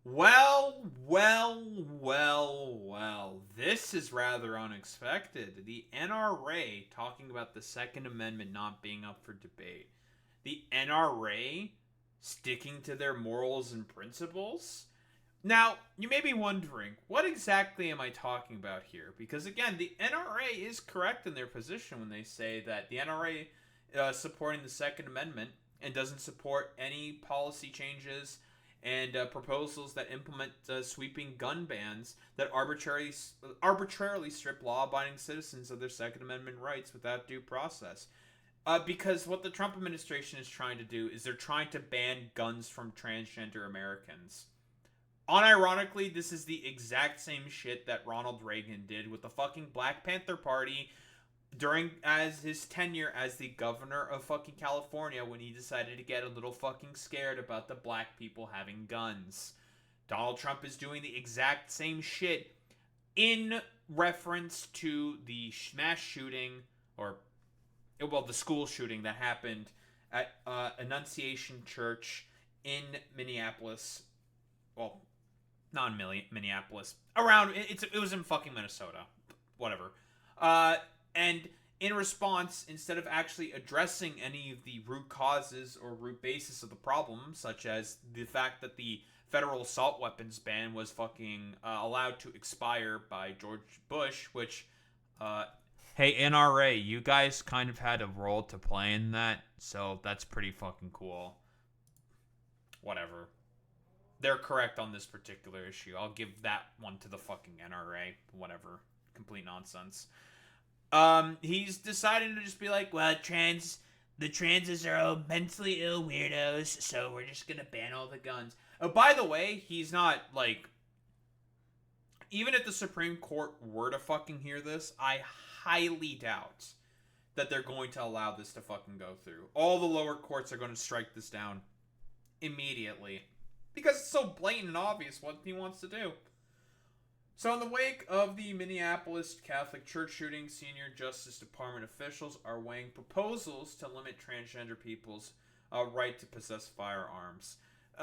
Well. This is rather unexpected. The NRA talking about the Second Amendment not being up for debate. The NRA sticking to their morals and principles? Now, you may be wondering, what exactly am I talking about here? Because again, the NRA is correct in their position when they say that the NRA supporting the Second Amendment and doesn't support any policy changes and proposals that implement sweeping gun bans that arbitrarily strip law-abiding citizens of their Second Amendment rights without due process. Because what the Trump administration is trying to do is they're trying to ban guns from transgender Americans. Unironically, this is the exact same shit that Ronald Reagan did with the fucking Black Panther Party during as his tenure as the governor of fucking California when he decided to get a little fucking scared about the black people having guns. Donald Trump is doing the exact same shit in reference to the mass shooting or the school shooting that happened at Annunciation Church in Minneapolis. Well, not in Minneapolis. It was in fucking Minnesota. Whatever. And in response, instead of actually addressing any of the root causes or root basis of the problem, such as the fact that the federal assault weapons ban was fucking allowed to expire by George Bush, which, hey, NRA, you guys kind of had a role to play in that, so that's pretty fucking cool. Whatever. They're correct on this particular issue. I'll give that one to the fucking NRA. Whatever. Complete nonsense. He's decided to just be like, well, the transes are all mentally ill weirdos, so we're just gonna ban all the guns. Oh, by the way, he's not, like, even if the Supreme Court were to fucking hear this, I highly doubt that they're going to allow this to fucking go through. All the lower courts are going to strike this down immediately. Because it's so blatant and obvious what he wants to do. So in the wake of the Minneapolis Catholic Church shooting, senior Justice Department officials are weighing proposals to limit transgender people's right to possess firearms.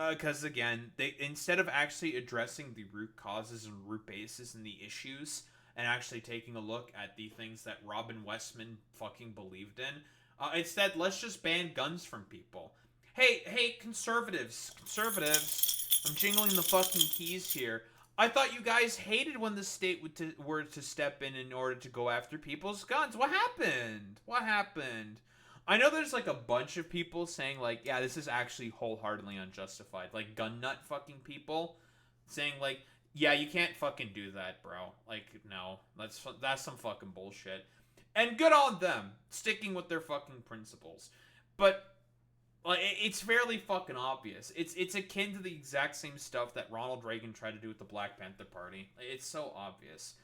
Because again, they instead of actually addressing the root causes and root bases and the issues, and actually taking a look at the things that Robin Westman fucking believed in, instead, let's just ban guns from people. Hey, conservatives, I'm jingling the fucking keys here. I thought you guys hated when the state were to step in order to go after people's guns. What happened? I know there's like a bunch of people saying like, yeah, this is actually wholeheartedly unjustified. Like gun nut fucking people saying like, yeah, you can't fucking do that, bro. Like, no, that's some fucking bullshit. And good on them sticking with their fucking principles. But like, it's fairly fucking obvious. It's akin to the exact same stuff that Ronald Reagan tried to do with the Black Panther Party. It's so obvious.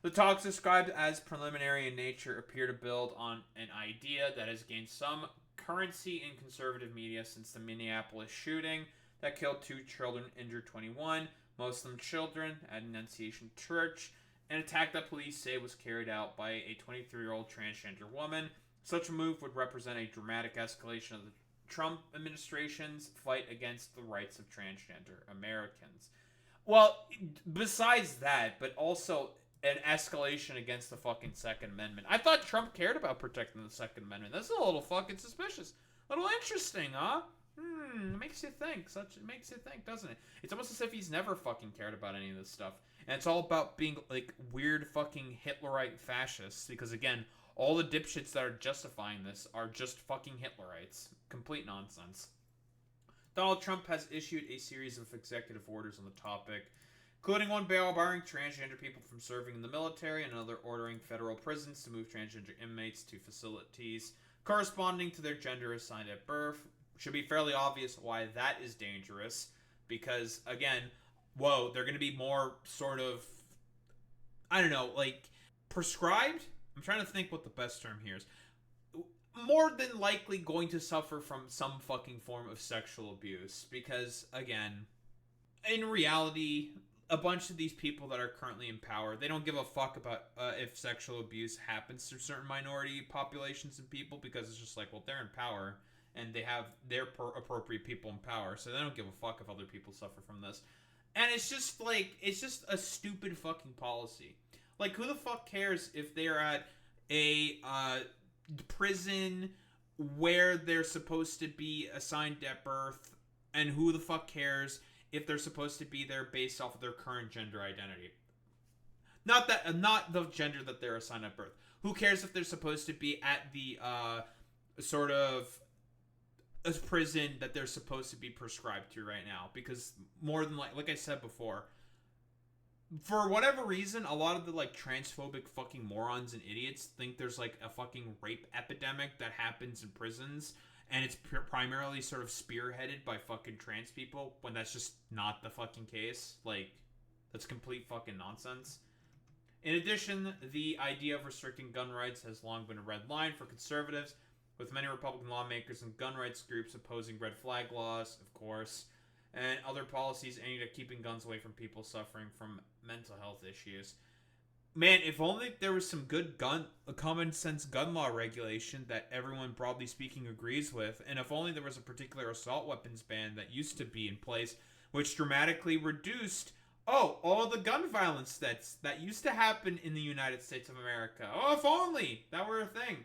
The talks, described as preliminary in nature, appear to build on an idea that has gained some currency in conservative media since the Minneapolis shooting that killed 2 children, injured 21 Muslim children at Annunciation Church, an attack that police say was carried out by a 23-year-old transgender woman. Such a move would represent a dramatic escalation of the Trump administration's fight against the rights of transgender Americans. Well, besides that, but also an escalation against the fucking Second Amendment. I thought Trump cared about protecting the Second Amendment. That's a little fucking suspicious. A little interesting, huh? It makes you think. It makes you think, doesn't it? It's almost as if he's never fucking cared about any of this stuff. And it's all about being, like, weird fucking Hitlerite fascists. Because, again, all the dipshits that are justifying this are just fucking Hitlerites. Complete nonsense. Donald Trump has issued a series of executive orders on the topic, including one barring transgender people from serving in the military and another ordering federal prisons to move transgender inmates to facilities corresponding to their gender assigned at birth. Should be fairly obvious why that is dangerous, because, again, they're going to be more sort of, I don't know, like, prescribed? I'm trying to think what the best term here is. More than likely going to suffer from some fucking form of sexual abuse, because, again, in reality, a bunch of these people that are currently in power, they don't give a fuck about if sexual abuse happens to certain minority populations and people, because it's just like, well, they're in power, and they have their appropriate people in power, so they don't give a fuck if other people suffer from this. And it's just like, it's just a stupid fucking policy. Like, who the fuck cares if they're at a prison where they're supposed to be assigned at birth, and who the fuck cares if they're supposed to be there based off of their current gender identity? Not the gender that they're assigned at birth. Who cares if they're supposed to be at the sort of a prison that they're supposed to be prescribed to right now? Because more than like I said before, for whatever reason, a lot of the like transphobic fucking morons and idiots think there's like a fucking rape epidemic that happens in prisons, and it's primarily sort of spearheaded by fucking trans people, when that's just not the fucking case. Like, that's complete fucking nonsense. In addition, the idea of restricting gun rights has long been a red line for conservatives, with many Republican lawmakers and gun rights groups opposing red flag laws, of course, and other policies aimed at keeping guns away from people suffering from mental health issues. Man, if only there was some good common sense gun law regulation that everyone broadly speaking agrees with, and if only there was a particular assault weapons ban that used to be in place, which dramatically reduced all the gun violence that used to happen in the United States of America. Oh, if only that were a thing.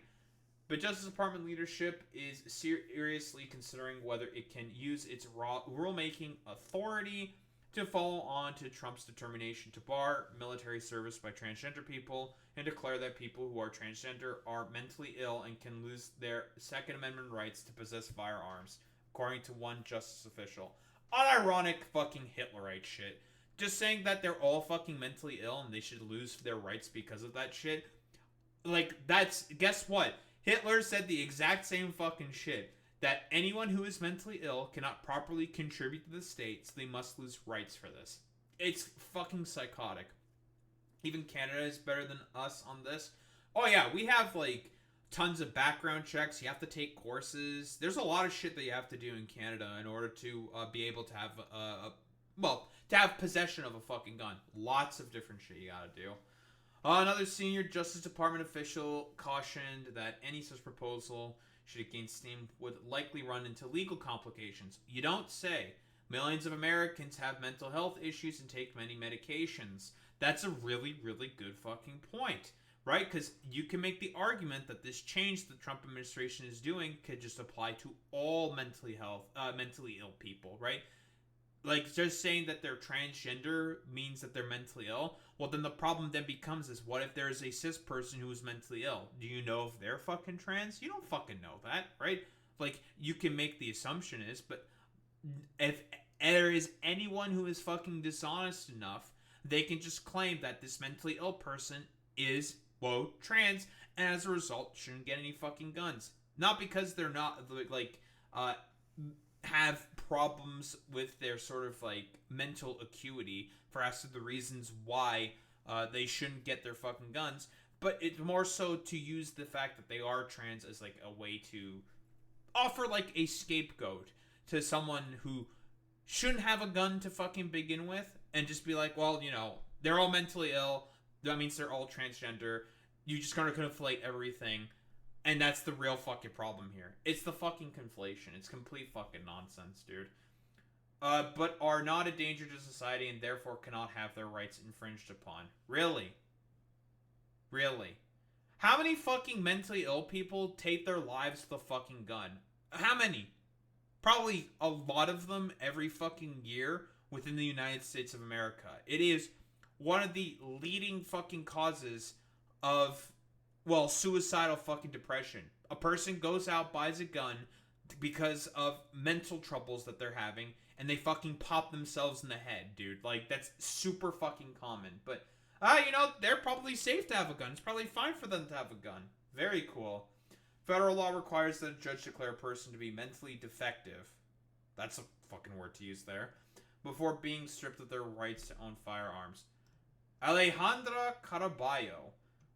But Justice Department leadership is seriously considering whether it can use its rulemaking authority to follow on to Trump's determination to bar military service by transgender people and declare that people who are transgender are mentally ill and can lose their Second Amendment rights to possess firearms, according to one justice official. Unironic fucking Hitlerite shit. Just saying that they're all fucking mentally ill and they should lose their rights because of that shit. Like, guess what? Hitler said the exact same fucking shit. That anyone who is mentally ill cannot properly contribute to the state, so they must lose rights for this. It's fucking psychotic. Even Canada is better than us on this. Oh yeah, we have like tons of background checks. You have to take courses. There's a lot of shit that you have to do in Canada in order to be able to have to have possession of a fucking gun. Lots of different shit you gotta do. Another senior Justice Department official cautioned that any such proposal, should it gain steam, would likely run into legal complications. You don't say. Millions of Americans have mental health issues and take many medications. That's a really, really good fucking point, right? Because you can make the argument that this change the Trump administration is doing could just apply to all mentally ill people, right? Like, just saying that they're transgender means that they're mentally ill. Well, then the problem then becomes is, what if there is a cis person who is mentally ill? Do you know if they're fucking trans? You don't fucking know that, right? Like, you can make the assumption is, but if there is anyone who is fucking dishonest enough, they can just claim that this mentally ill person is, trans, and as a result, shouldn't get any fucking guns. Not because they're not, like, have problems with their sort of like mental acuity for as to the reasons why they shouldn't get their fucking guns, but it's more so to use the fact that they are trans as like a way to offer like a scapegoat to someone who shouldn't have a gun to fucking begin with, and just be like, well, you know, they're all mentally ill, that means they're all transgender, you just gonna conflate everything. And that's the real fucking problem here. It's the fucking conflation. It's complete fucking nonsense, dude. But are not a danger to society and therefore cannot have their rights infringed upon. Really? Really? How many fucking mentally ill people take their lives with a fucking gun? How many? Probably a lot of them every fucking year within the United States of America. It is one of the leading fucking causes of, well, suicidal fucking depression. A person goes out, buys a gun because of mental troubles that they're having, and they fucking pop themselves in the head, dude. Like, that's super fucking common. But, you know, they're probably safe to have a gun. It's probably fine for them to have a gun. Very cool. Federal law requires that a judge declare a person to be mentally defective. That's a fucking word to use there. Before being stripped of their rights to own firearms. Alejandra Caraballo,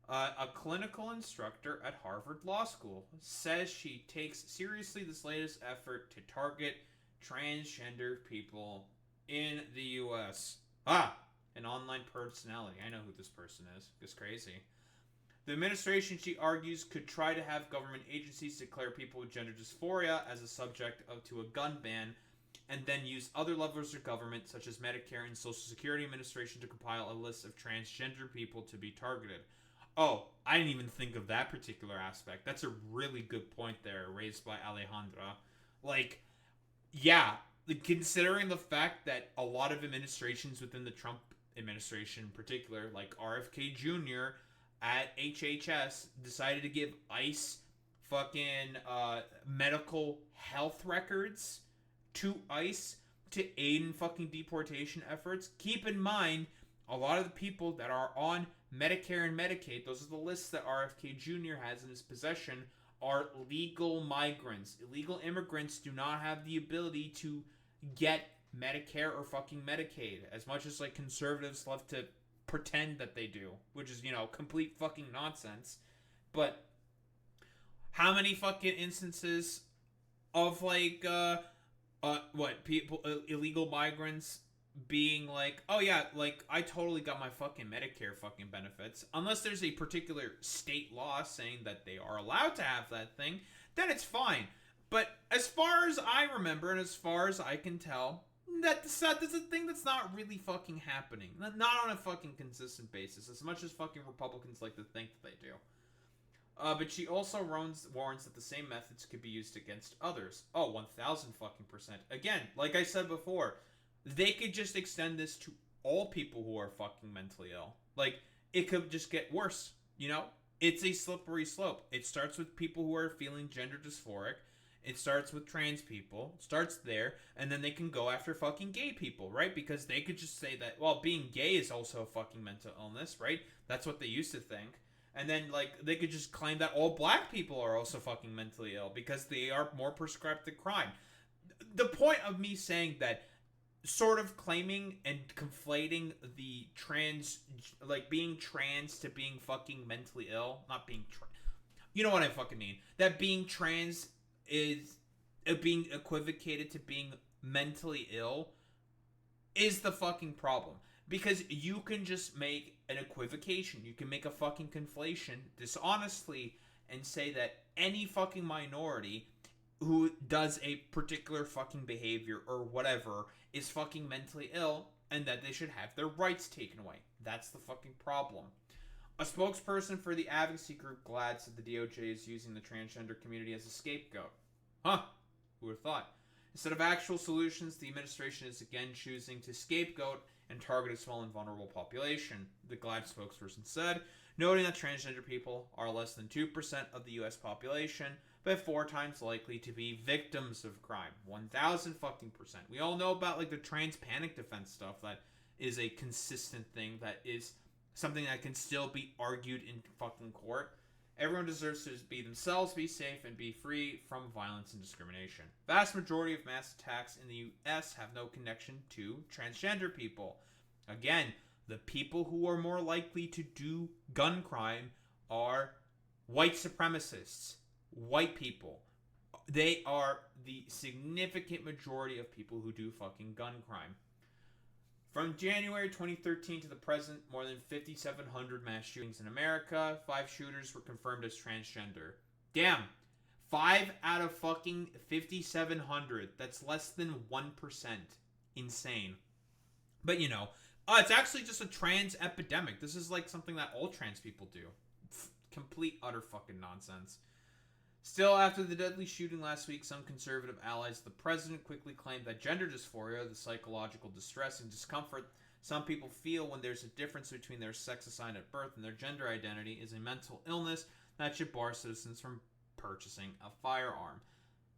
a clinical instructor at Harvard Law School, says she takes seriously this latest effort to target transgender people in the U.S. An online personality. I know who this person is. It's crazy. The administration, she argues, could try to have government agencies declare people with gender dysphoria as a subject to a gun ban and then use other levels of government, such as Medicare and Social Security Administration, to compile a list of transgender people to be targeted. Oh, I didn't even think of that particular aspect. That's a really good point there, raised by Alejandra. Like, yeah, considering the fact that a lot of administrations within the Trump administration in particular, like RFK Jr. at HHS, decided to give ICE fucking medical health records to ICE to aid in fucking deportation efforts. Keep in mind, a lot of the people that are on Medicare and Medicaid, those are the lists that RFK Jr. has in his possession, are legal migrants. Illegal immigrants do not have the ability to get Medicare or fucking Medicaid, as much as like conservatives love to pretend that they do, which is, complete fucking nonsense. But how many fucking instances of like people illegal migrants being like, oh yeah, like I totally got my fucking Medicare fucking benefits, unless there's a particular state law saying that they are allowed to have that thing, then it's fine. But as far as I remember and as far as I can tell, that's a thing that's not really fucking happening. Not on a fucking consistent basis, as much as fucking Republicans like to think that they do. But she also warns that the same methods could be used against others. Oh, 1,000 fucking percent. Again, like I said before, they could just extend this to all people who are fucking mentally ill. Like, it could just get worse, It's a slippery slope. It starts with people who are feeling gender dysphoric. It starts with trans people. It starts there, and then they can go after fucking gay people, right? Because they could just say that, well, being gay is also a fucking mental illness, right? That's what they used to think. And then, like, they could just claim that all black people are also fucking mentally ill because they are more prescribed to crime. The point of me saying that, sort of claiming and conflating the being trans to being fucking mentally ill, not being you know what I fucking mean, that being trans is being equivocated to being mentally ill is the fucking problem. Because you can just make an equivocation, you can make a fucking conflation dishonestly and say that any fucking minority who does a particular fucking behavior or whatever is fucking mentally ill and that they should have their rights taken away. That's the fucking problem. A spokesperson for the advocacy group GLAAD said the DOJ is using the transgender community as a scapegoat. Huh? Who would have thought? Instead of actual solutions, the administration is again choosing to scapegoat and target a small and vulnerable population, the GLAAD spokesperson said, noting that transgender people are less than 2% of the U.S. population, but 4 times likely to be victims of crime. 1,000 fucking percent. We all know about like the trans panic defense stuff. That is a consistent thing. That is something that can still be argued in fucking court. Everyone deserves to be themselves, be safe, and be free from violence and discrimination. Vast majority of mass attacks in the U.S. have no connection to transgender people. Again, the people who are more likely to do gun crime are white supremacists. White people. They are the significant majority of people who do fucking gun crime. From January 2013 to the present, more than 5,700 mass shootings in America. 5 shooters were confirmed as transgender. Damn. 5 out of fucking 5,700. That's less than 1%. Insane. But it's actually just a trans epidemic. This is like something that all trans people do. Complete, utter fucking nonsense. Still, after the deadly shooting last week, some conservative allies of the president quickly claimed that gender dysphoria, the psychological distress and discomfort some people feel when there's a difference between their sex assigned at birth and their gender identity, is a mental illness that should bar citizens from purchasing a firearm.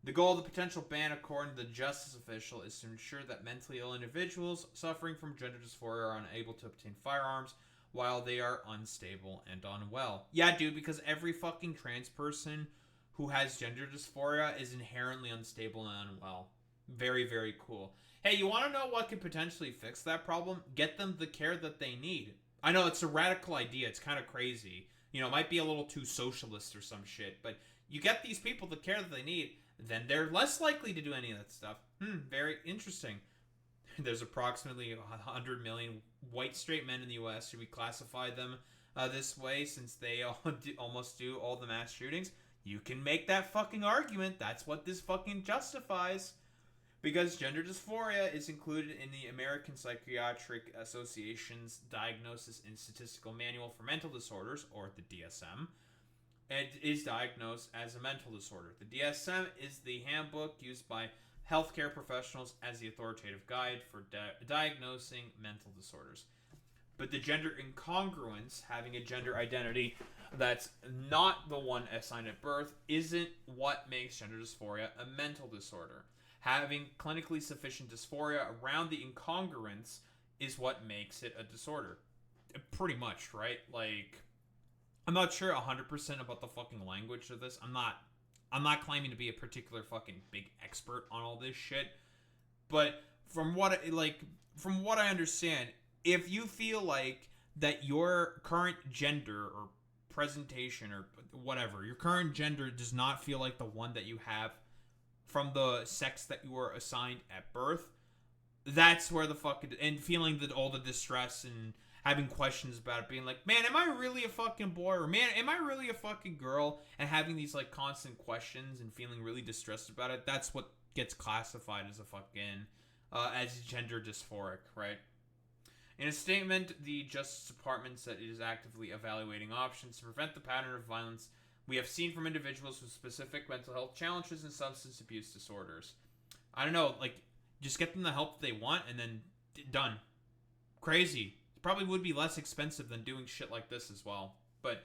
The goal of the potential ban, according to the justice official, is to ensure that mentally ill individuals suffering from gender dysphoria are unable to obtain firearms while they are unstable and unwell. Yeah, dude, because every fucking trans person who has gender dysphoria is inherently unstable and unwell. Very, very cool. Hey, you want to know what could potentially fix that problem? Get them the care that they need. I know it's a radical idea. It's kind of crazy. It might be a little too socialist or some shit, but you get these people the care that they need, then they're less likely to do any of that stuff. Very interesting. There's approximately 100 million white straight men in the U.S. Should we classify them this way since they almost do all the mass shootings? You can make that fucking argument. That's what this fucking justifies. Because gender dysphoria is included in the American Psychiatric Association's Diagnosis and Statistical Manual for Mental Disorders, or the DSM. It is diagnosed as a mental disorder. The DSM is the handbook used by healthcare professionals as the authoritative guide for diagnosing mental disorders. But the gender incongruence, having a gender identity that's not the one assigned at birth, isn't what makes gender dysphoria a mental disorder. Having clinically sufficient dysphoria around the incongruence is what makes it a disorder. Pretty much, right? Like, I'm not sure 100% about the fucking language of this. I'm not claiming to be a particular fucking big expert on all this shit. But from what I understand, if you feel like that your current gender or presentation or whatever, your current gender does not feel like the one that you have from the sex that you were assigned at birth, that's where the fucking, and feeling that all the distress and having questions about it, being like, man, am I really a fucking boy, or man, am I really a fucking girl, and having these like constant questions and feeling really distressed about it, that's what gets classified as a fucking as gender dysphoric, right? In a statement, the Justice Department said it is actively evaluating options to prevent the pattern of violence we have seen from individuals with specific mental health challenges and substance abuse disorders. I don't know, like, just get them the help they want and then done. Crazy. It probably would be less expensive than doing shit like this as well. But,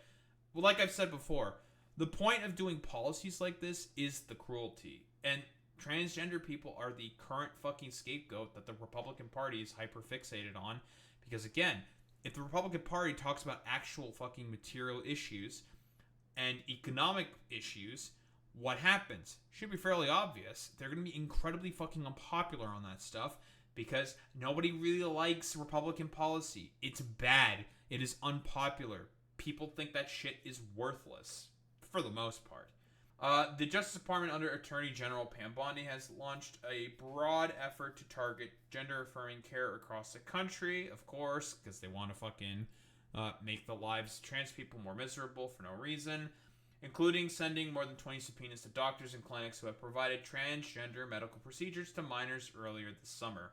well, like I've said before, the point of doing policies like this is the cruelty. And transgender people are the current fucking scapegoat that the Republican Party is hyper-fixated on. Because, again, if the Republican Party talks about actual fucking material issues and economic issues, what happens? Should be fairly obvious. They're going to be incredibly fucking unpopular on that stuff because nobody really likes Republican policy. It's bad. It is unpopular. People think that shit is worthless, for the most part. The Justice Department under Attorney General Pam Bondi has launched a broad effort to target gender-affirming care across the country, of course, because they want to fucking make the lives of trans people more miserable for no reason, including sending more than 20 subpoenas to doctors and clinics who have provided transgender medical procedures to minors earlier this summer.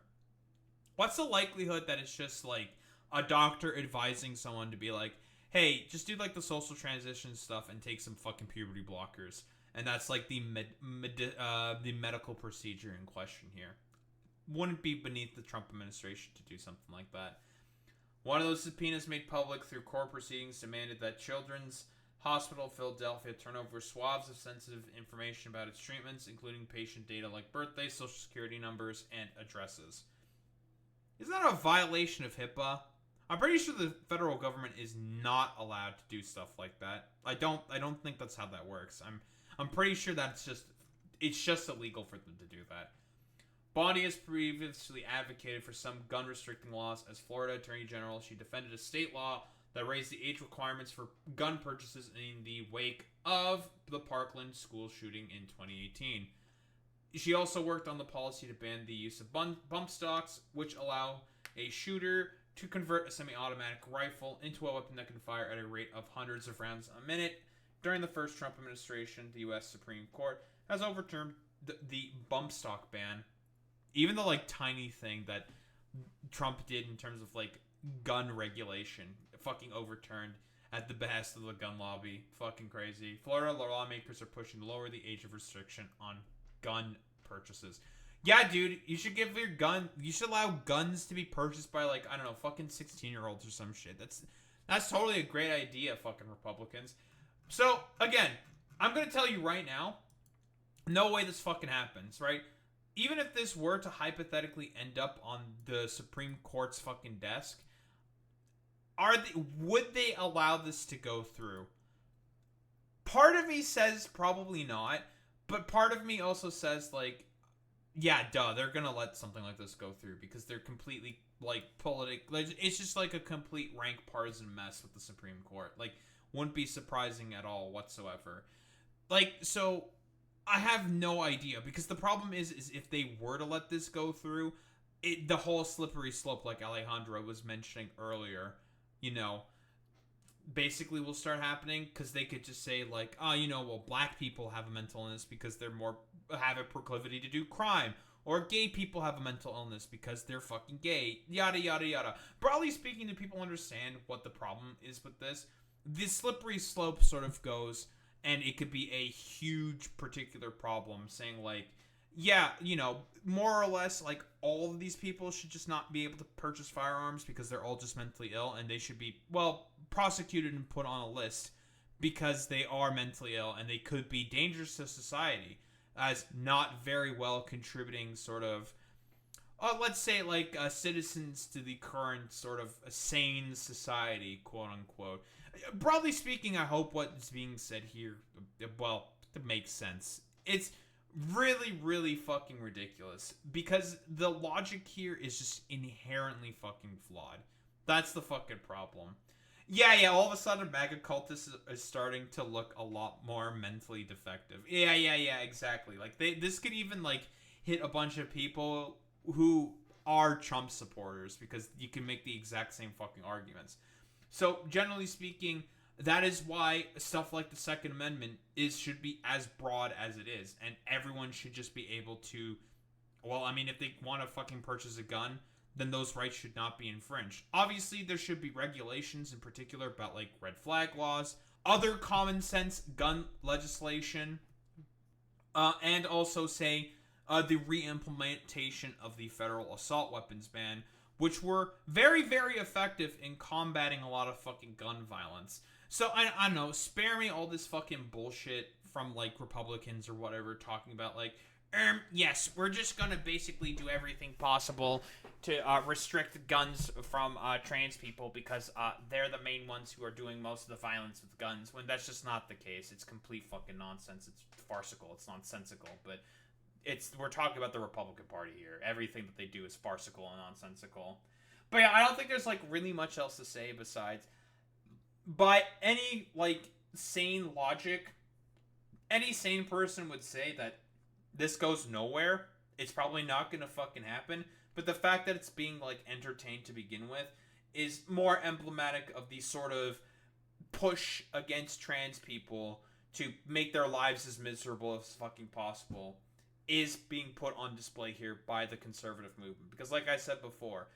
What's the likelihood that it's just like a doctor advising someone to be like, hey, just do like the social transition stuff and take some fucking puberty blockers, and that's like the medical procedure in question here? Wouldn't be beneath the Trump administration to do something like that. One of those subpoenas made public through court proceedings demanded that Children's Hospital of Philadelphia turn over swathes of sensitive information about its treatments, including patient data like birthdays, social security numbers, and addresses. Isn't that a violation of HIPAA? I'm pretty sure the federal government is not allowed to do stuff like that. I don't think that's how that works. I'm pretty sure that it's just illegal for them to do that. Bondi has previously advocated for some gun restricting laws. As Florida Attorney General, she defended a state law that raised the age requirements for gun purchases in the wake of the Parkland school shooting in 2018. She also worked on the policy to ban the use of bump stocks, which allow a shooter to convert a semi-automatic rifle into a weapon that can fire at a rate of hundreds of rounds a minute. During the first Trump administration, the U.S. Supreme Court has overturned the bump stock ban. Even the like tiny thing that Trump did in terms of like gun regulation, fucking overturned at the behest of the gun lobby. Fucking crazy. Florida lawmakers are pushing to lower the age of restriction on gun purchases. Yeah, dude, you should give your gun. You should allow guns to be purchased by like, I don't know, fucking 16-year-olds or some shit. That's totally a great idea, fucking Republicans. So again, I'm gonna tell you right now, no way this fucking happens, right? Even if this were to hypothetically end up on the Supreme Court's fucking desk, would they allow this to go through? Part of me says probably not, but part of me also says like, yeah, duh, they're gonna let something like this go through because they're completely like like it's just like a complete rank partisan mess with the Supreme Court. Like, wouldn't be surprising at all whatsoever. Like, so I have no idea, because the problem is if they were to let this go through, the whole slippery slope, like Alejandro was mentioning earlier, basically will start happening, because they could just say like, oh, well, black people have a mental illness because they're have a proclivity to do crime, or gay people have a mental illness because they're fucking gay, yada yada yada. Broadly speaking, do people understand what the problem is with this? This slippery slope sort of goes, and it could be a huge particular problem, saying like, yeah, you know, more or less, like, all of these people should just not be able to purchase firearms because they're all just mentally ill, and they should be, well, prosecuted and put on a list because they are mentally ill and they could be dangerous to society as not very well contributing sort of, let's say, like, citizens to the current sort of sane society, quote unquote. Broadly speaking, I hope what's being said here, well, it makes sense. It's really, really fucking ridiculous because the logic here is just inherently fucking flawed. That's the fucking problem. Yeah, all of a sudden MAGA cultists is starting to look a lot more mentally defective. Yeah, exactly. Like, this could even, like, hit a bunch of people who are Trump supporters because you can make the exact same fucking arguments. So, generally speaking, that is why stuff like the Second Amendment should be as broad as it is, and everyone should just be able to, well, I mean, if they want to fucking purchase a gun, then those rights should not be infringed. Obviously, there should be regulations in particular about, like, red flag laws, other common sense gun legislation, and also, say, the re-implementation of the federal assault weapons ban, which were very, very effective in combating a lot of fucking gun violence. So, I don't know, spare me all this fucking bullshit from, like, Republicans or whatever talking about, like, yes, we're just gonna basically do everything possible to restrict guns from trans people because they're the main ones who are doing most of the violence with guns, when that's just not the case. It's complete fucking nonsense. It's farcical. It's nonsensical, but we're talking about the Republican Party here. Everything that they do is farcical and nonsensical. But yeah, I don't think there's, like, really much else to say besides, by any, like, sane logic, any sane person would say that this goes nowhere. It's probably not gonna fucking happen. But the fact that it's being, like, entertained to begin with is more emblematic of the sort of push against trans people to make their lives as miserable as fucking possible is being put on display here by the conservative movement. Because, like I said before,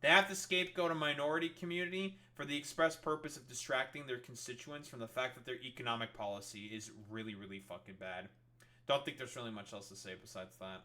they have to scapegoat a minority community for the express purpose of distracting their constituents from the fact that their economic policy is really, really fucking bad. Don't think there's really much else to say besides that.